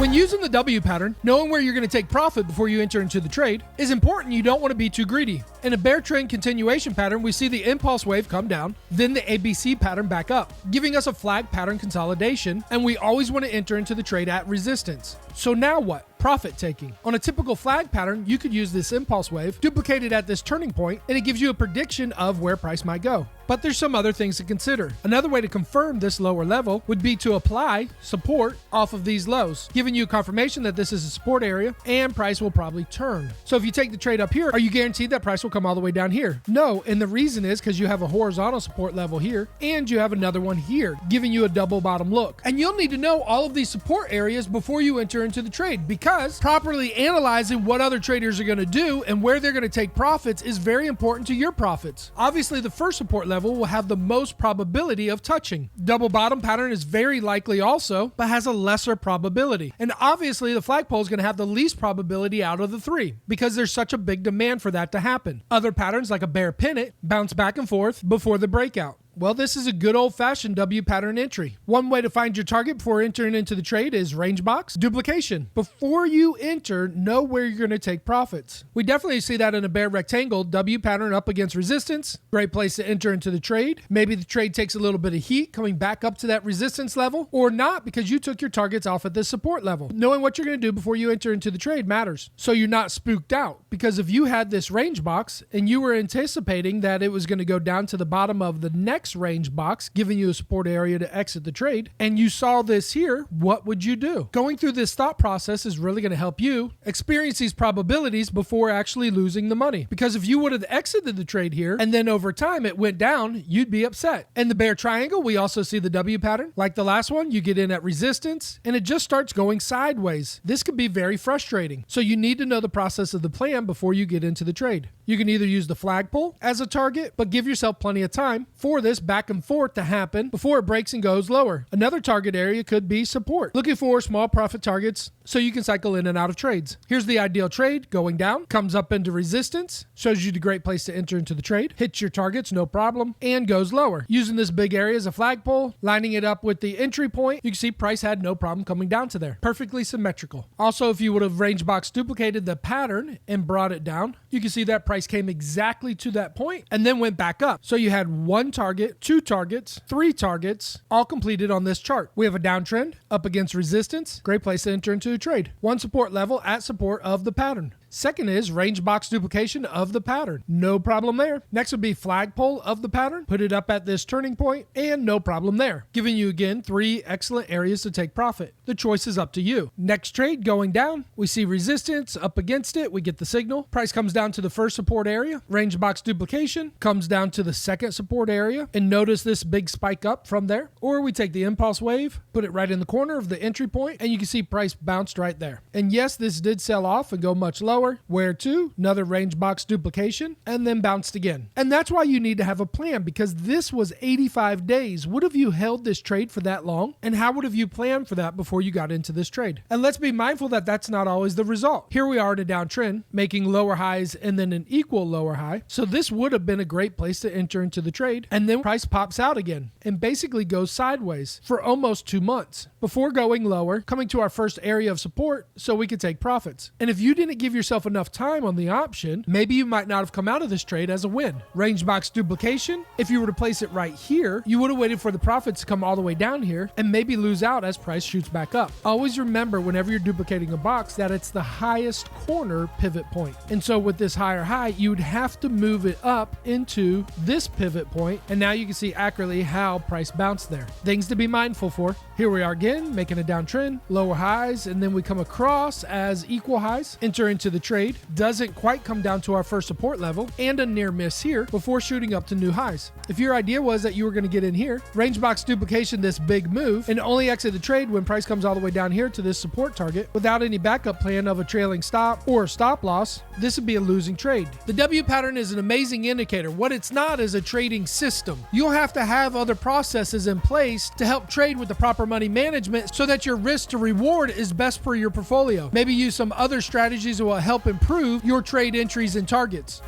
When using the W pattern, knowing where you're going to take profit before you enter into the trade is important. You don't want to be too greedy. In a bear trend continuation pattern, we see the impulse wave come down, then the ABC pattern back up, giving us a flag pattern consolidation, and we always want to enter into the trade at resistance. So now what? Profit taking. On a typical flag pattern, you could use this impulse wave, duplicate it at this turning point, and it gives you a prediction of where price might go. But there's some other things to consider. Another way to confirm this lower level would be to apply support off of these lows, giving you confirmation that this is a support area and price will probably turn. So if you take the trade up here, are you guaranteed that price will come all the way down here? No, and the reason is because you have a horizontal support level here and you have another one here, giving you a double bottom look. And you'll need to know all of these support areas before you enter into the trade, because properly analyzing what other traders are going to do and where they're going to take profits is very important to your profits. Obviously, the first support level will have the most probability of touching. Double bottom pattern is very likely also, but has a lesser probability. And obviously, the flagpole is going to have the least probability out of the three because there's such a big demand for that to happen. Other patterns like a bear pennant bounce back and forth before the breakout. Well, this is a good old-fashioned W pattern entry. One way to find your target before entering into the trade is range box duplication. Before you enter, know where you're going to take profits. We definitely see that in a bear rectangle, W pattern up against resistance. Great place to enter into the trade. Maybe the trade takes a little bit of heat coming back up to that resistance level, or not because you took your targets off at this support level. Knowing what you're going to do before you enter into the trade matters, so you're not spooked out. Because if you had this range box and you were anticipating that it was going to go down to the bottom of the next range box, giving you a support area to exit the trade, and you saw this here, what would you do? Going through this thought process is really going to help you experience these probabilities before actually losing the money. Because if you would have exited the trade here and then over time it went down, you'd be upset. In the bear triangle, we also see the W pattern. Like the last one, you get in at resistance and it just starts going sideways. This could be very frustrating. So you need to know the process of the plan before you get into the trade. You can either use the flagpole as a target, but give yourself plenty of time for this back and forth to happen before it breaks and goes lower. Another target area could be support. Looking for small profit targets so you can cycle in and out of trades. Here's the ideal trade: going down, comes up into resistance, shows you the great place to enter into the trade, hits your targets, no problem, and goes lower. Using this big area as a flagpole, lining it up with the entry point, you can see price had no problem coming down to there. Perfectly symmetrical. Also, if you would have range box duplicated the pattern and brought it down, you can see that price came exactly to that point and then went back up. So you had one target, two targets, three targets, all completed on this chart. We have a downtrend up against resistance. Great place to enter into a trade. One support level at support of the pattern. Second is range box duplication of the pattern. No problem there. Next would be flagpole of the pattern. Put it up at this turning point and no problem there. Giving you again three excellent areas to take profit. The choice is up to you. Next trade going down. We see resistance up against it. We get the signal. Price comes down to the first support area. Range box duplication comes down to the second support area. And notice this big spike up from there. Or we take the impulse wave, put it right in the corner of the entry point, and you can see price bounced right there. And yes, this did sell off and go much lower. Where to? Another range box duplication, and then bounced again. And that's why you need to have a plan, because this was 85 days. Would have you held this trade for that long? And how would have you planned for that before you got into this trade? And let's be mindful that that's not always the result. Here we are in a downtrend, making lower highs and then an equal lower high. So this would have been a great place to enter into the trade. And then price pops out again and basically goes sideways for almost 2 months before going lower, coming to our first area of support so we could take profits. And if you didn't give yourself enough time on the option, maybe you might not have come out of this trade as a win. Range box duplication, if you were to place it right here, you would have waited for the profits to come all the way down here and maybe lose out as price shoots back up. Always remember whenever you're duplicating a box that it's the highest corner pivot point. And so with this higher high, you'd have to move it up into this pivot point, and now you can see accurately how price bounced there. Things to be mindful for. Here we are again, making a downtrend, lower highs, and then we come across as equal highs, enter into the trade, doesn't quite come down to our first support level, and a near miss here before shooting up to new highs. If your idea was that you were going to get in here, range box duplication this big move, and only exit the trade when price comes all the way down here to this support target without any backup plan of a trailing stop or a stop loss, this would be a losing trade. The W pattern is an amazing indicator. What it's not is a trading system. You'll have to have other processes in place to help trade with the proper money management so that your risk to reward is best for your portfolio. Maybe use some other strategies that will help improve your trade entries and targets.